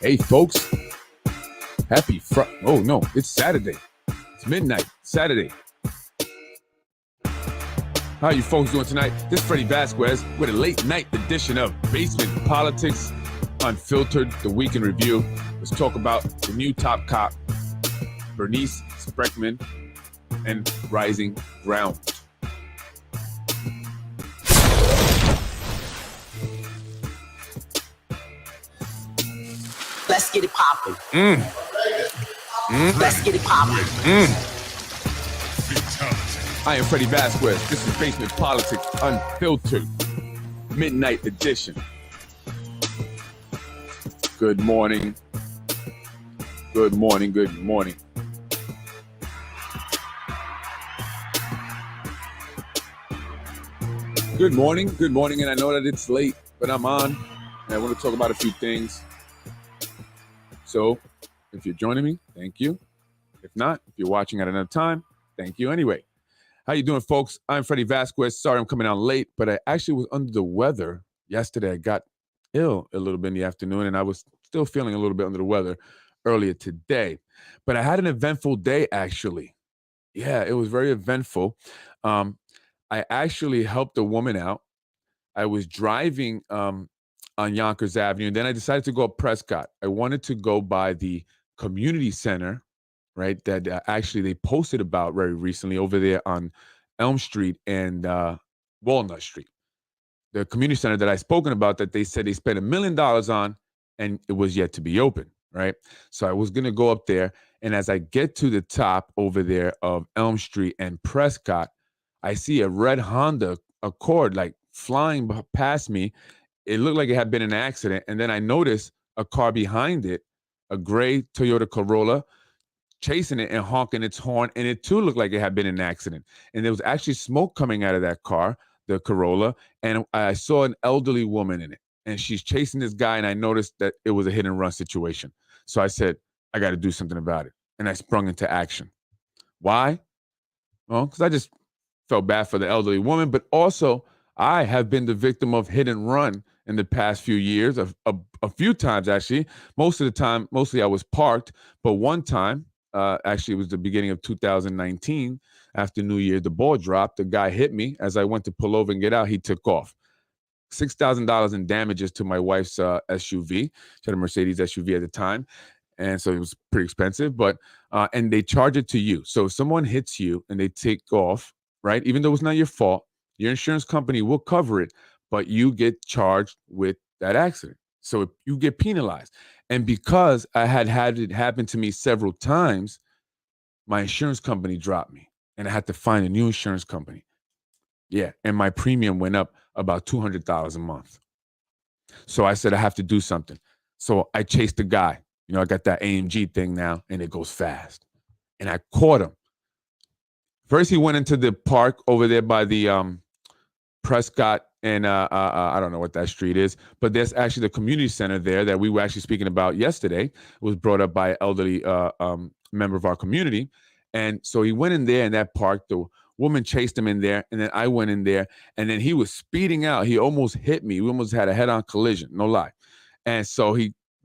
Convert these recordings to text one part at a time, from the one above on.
Hey, folks. Happy Friday. Oh, no, it's Saturday. It's midnight, Saturday. How are you folks doing tonight? This is Freddy Vasquez with a late night edition of Basement Politics Unfiltered, the Week in Review. Let's talk about the new top cop, Bernice Spreckman, and Rising Ground. Let's get it poppin'. Let's get it poppin'. I am Freddy Vasquez. This is Basement Politics Unfiltered, Midnight Edition. Good morning. Good morning. Good morning. Good morning. Good morning. And I know that it's late, but I'm on. And I want to talk about a few things. So if you're joining me, thank you. If not, if you're watching at another time, thank you anyway. How you doing, folks? I'm Freddy Vasquez. Sorry I'm coming out late, but I actually was under the weather yesterday. I got ill a little bit in the afternoon, and I was still feeling a little bit under the weather earlier today. But I had an eventful day, actually. Yeah, it was very eventful. I actually helped a woman out. I was driving on Yonkers Avenue, and then I decided to go up Prescott. I wanted to go by the community center, right, that actually they posted about very recently over there on Elm Street and Walnut Street. The community center that I spoken about that they said they spent $1 million on, and it was yet to be open, right? So I was going to go up there, and as I get to the top over there of Elm Street and Prescott, I see a red Honda Accord like flying past me. It looked like it had been an accident, and then I noticed a car behind it, a gray Toyota Corolla, chasing it and honking its horn, and it too looked like it had been an accident. And there was actually smoke coming out of that car, the Corolla, and I saw an elderly woman in it, and she's chasing this guy, and I noticed that it was a hit and run situation. So I said, I got to do something about it, and I sprung into action. Why? Well, because I just felt bad for the elderly woman, but also I have been the victim of hit and run in the past few years, a few times actually. Most of the time, mostly I was parked, but one time, actually it was the beginning of 2019, after New Year, the ball dropped, the guy hit me. As I went to pull over and get out, he took off. $6,000 in damages to my wife's SUV. She had a Mercedes SUV at the time, and so it was pretty expensive, but and they charge it to you. So if someone hits you and they take off, right, even though it's not your fault, your insurance company will cover it, but you get charged with that accident. So you get penalized. And because I had it happen to me several times, my insurance company dropped me, and I had to find a new insurance company. Yeah, and my premium went up about $200 a month. So I said I have to do something. So I chased the guy. You know, I got that AMG thing now, and it goes fast. And I caught him. First, he went into the park over there by the Prescott and I don't know what that street is, but there's actually the community center there that we were actually speaking about yesterday. It was brought up by an elderly member of our community. And so he went in there in that park. The woman chased him in there, and then I went in there, and then he was speeding out. He almost hit me. We almost had a head-on collision, no lie. And so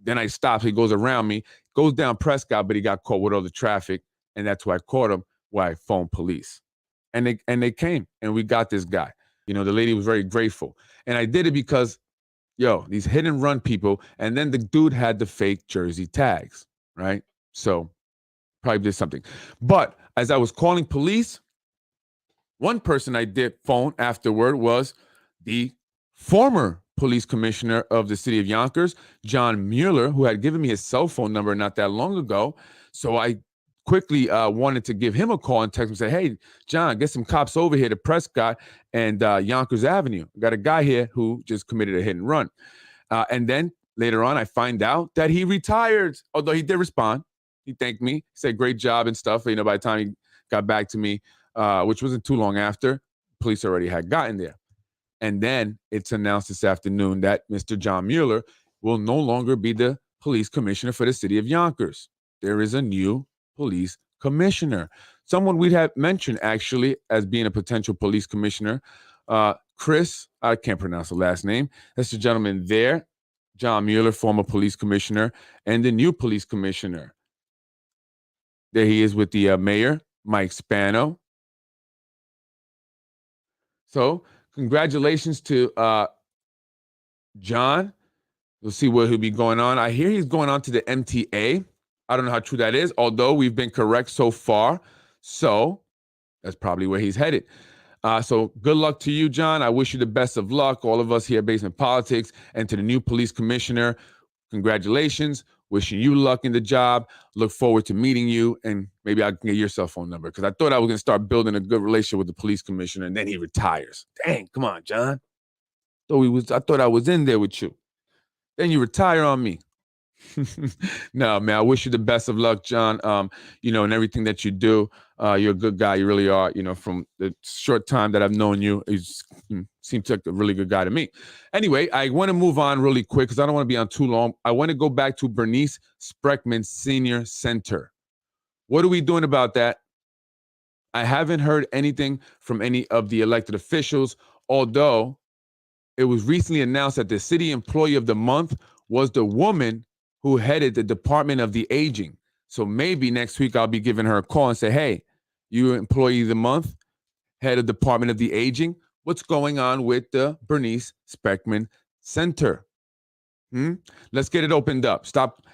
then I stopped. He goes around me, goes down Prescott, but he got caught with all the traffic, and that's why I caught him, why I phoned police. And they came, and we got this guy. You know, the lady was very grateful. And I did it because, these hit and run people, and then the dude had the fake jersey tags, right? So probably did something. But as I was calling police, one person I did phone afterward was the former police commissioner of the city of Yonkers, John Mueller, who had given me his cell phone number not that long ago. So I quickly wanted to give him a call and text him and say, hey, John, get some cops over here to Prescott and Yonkers Avenue. I got a guy here who just committed a hit and run. And then later on, I find out that he retired, although he did respond. He thanked me, said great job and stuff. You know, by the time he got back to me, which wasn't too long after, police already had gotten there. And then it's announced this afternoon that Mr. John Mueller will no longer be the police commissioner for the city of Yonkers. There is a new police commissioner, someone we had mentioned actually as being a potential police commissioner. Chris, I can't pronounce the last name. That's the gentleman there, John Mueller, former police commissioner, and the new police commissioner. There he is with the mayor, Mike Spano. So congratulations to John. We'll see what he'll be going on. I hear he's going on to the MTA. I don't know how true that is, although we've been correct so far. So that's probably where he's headed. So good luck to you, John. I wish you the best of luck, all of us here at Basement Politics, and to the new police commissioner. Congratulations. Wishing you luck in the job. Look forward to meeting you, and maybe I can get your cell phone number, because I thought I was going to start building a good relationship with the police commissioner, and then he retires. Dang, come on, John. I thought I was in there with you. Then you retire on me. No, man, I wish you the best of luck, John. And everything that you do. You're a good guy. You really are. From the short time that I've known you, you seem like a really good guy to me. Anyway, I want to move on really quick because I don't want to be on too long. I want to go back to Bernice Spreckman Senior Center. What are we doing about that? I haven't heard anything from any of the elected officials, although it was recently announced that the City Employee of the Month was the woman who headed the Department of the Aging. So maybe next week I'll be giving her a call and say, hey, you Employee of the Month, head of Department of the Aging, what's going on with the Bernice Spreckman Center? Let's get it opened up. Stop,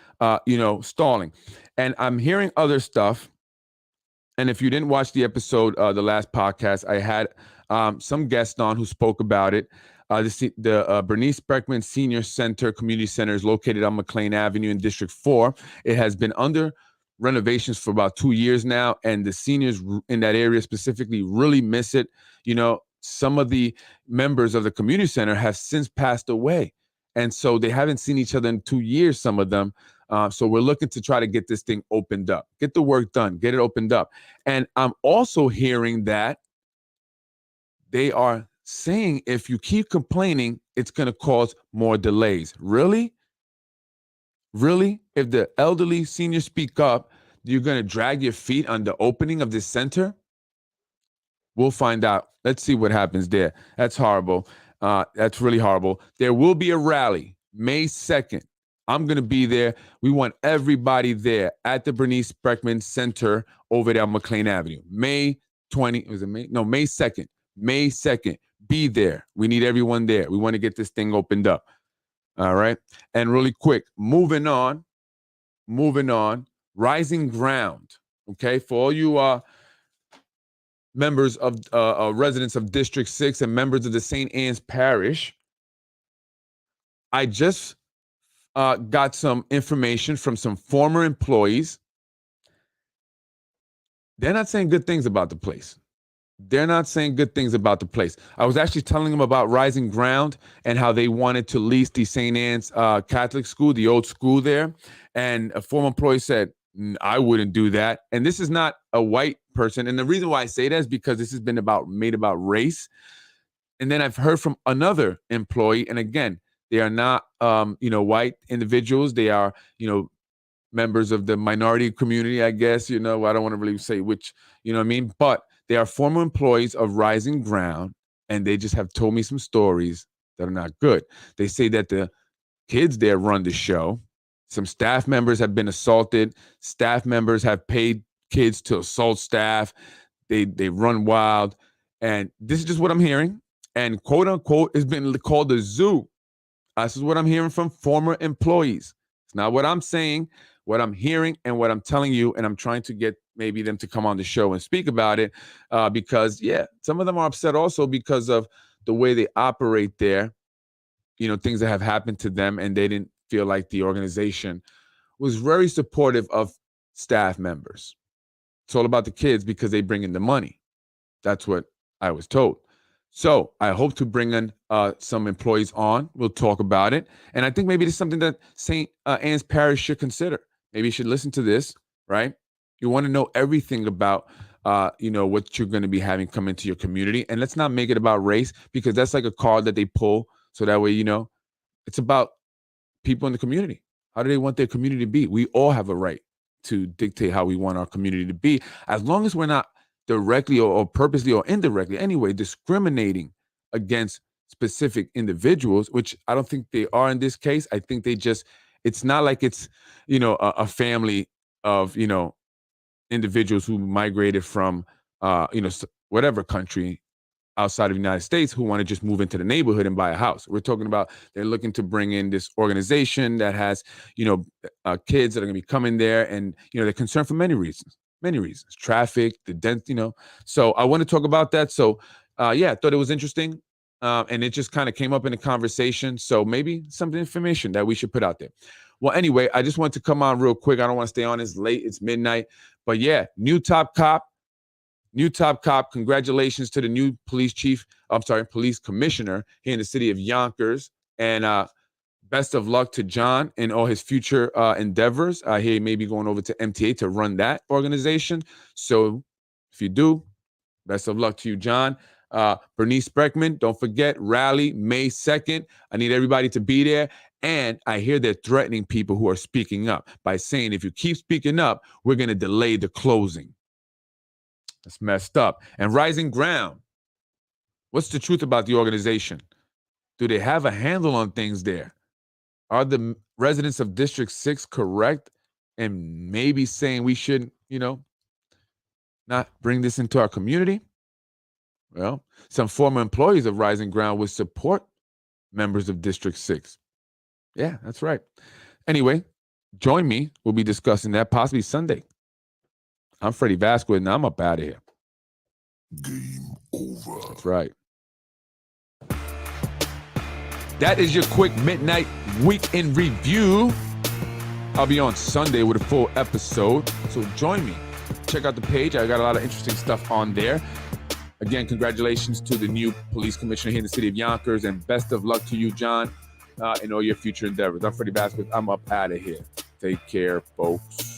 stalling. And I'm hearing other stuff. And if you didn't watch the episode, the last podcast, I had some guests on who spoke about it. The Bernice Spreckman Senior Center, Community Center, is located on McLean Avenue in District 4. It has been under renovations for about 2 years now, and the seniors in that area specifically really miss it. Some of the members of the community center have since passed away, and so they haven't seen each other in 2 years, some of them. So we're looking to try to get this thing opened up, get the work done, get it opened up. And I'm also hearing that they are saying if you keep complaining, it's going to cause more delays. Really? Really? If the elderly seniors speak up, you're going to drag your feet on the opening of this center? We'll find out. Let's see what happens there. That's horrible. That's really horrible. There will be a rally May 2nd. I'm going to be there. We want everybody there at the Bernice Spreckman Center over there on McLean Avenue. May 2nd. May 2nd. Be there. We need everyone there. We want to get this thing opened up. All right. And really quick, moving on. Rising Ground. Okay. For all you members of residents of District 6 and members of the St. Anne's Parish, I just got some information from some former employees. They're not saying good things about the place. I was actually telling them about Rising Ground and how they wanted to lease the St. Anne's Catholic school, the old school there. And a former employee said, I wouldn't do that. And this is not a white person. And the reason why I say that is because this has been made about race. And then I've heard from another employee. And again, they are not, white individuals. They are, members of the minority community, I guess. I don't want to really say which, But they are former employees of Rising Ground, and they just have told me some stories that are not good. They say that the kids there run the show. Some staff members have been assaulted. Staff members have paid kids to assault staff. They run wild. And this is just what I'm hearing. And quote unquote, it's been called a zoo. This is what I'm hearing from former employees. It's not what I'm saying, what I'm hearing and what I'm telling you. And I'm trying to get maybe them to come on the show and speak about it because, some of them are upset also because of the way they operate there, things that have happened to them, and they didn't feel like the organization was very supportive of staff members. It's all about the kids because they bring in the money. That's what I was told. So I hope to bring in some employees on. We'll talk about it. And I think maybe it's something that St. Anne's Parish should consider. Maybe you should listen to this, right? You want to know everything about, what you're going to be having come into your community. And let's not make it about race, because that's like a card that they pull. So that way, it's about people in the community. How do they want their community to be? We all have a right to dictate how we want our community to be, as long as we're not directly or purposely or indirectly, anyway, discriminating against specific individuals, which I don't think they are in this case. I think it's not like it's, a family of, individuals who migrated from, whatever country outside of the United States who want to just move into the neighborhood and buy a house. We're talking about they're looking to bring in this organization that has, kids that are going to be coming there, and they're concerned for many reasons, traffic, the dent, So I want to talk about that. So I thought it was interesting, and it just kind of came up in a conversation. So maybe some information that we should put out there. Well, anyway, I just want to come on real quick. I don't want to stay on as late. It's midnight, but yeah, new top cop. Congratulations to the new police commissioner here in the city of Yonkers. And best of luck to John in all his future endeavors. He may be going over to MTA to run that organization. So if you do, best of luck to you, John. Bernice Spreckman, don't forget, rally May 2nd. I need everybody to be there. And I hear they're threatening people who are speaking up by saying, if you keep speaking up, we're going to delay the closing. That's messed up. And Rising Ground, what's the truth about the organization? Do they have a handle on things there? Are the residents of District 6 correct and maybe saying we shouldn't, not bring this into our community? Well, some former employees of Rising Ground would support members of District 6. Yeah, that's right. Anyway, join me. We'll be discussing that possibly Sunday. I'm Freddy Vasquez, and I'm up out of here. Game over. That's right. That is your quick midnight week in review. I'll be on Sunday with a full episode, so join me. Check out the page. I got a lot of interesting stuff on there. Again, congratulations to the new police commissioner here in the city of Yonkers, and best of luck to you, John, in all your future endeavors. I'm Freddy Vasquez. I'm up out of here. Take care, folks.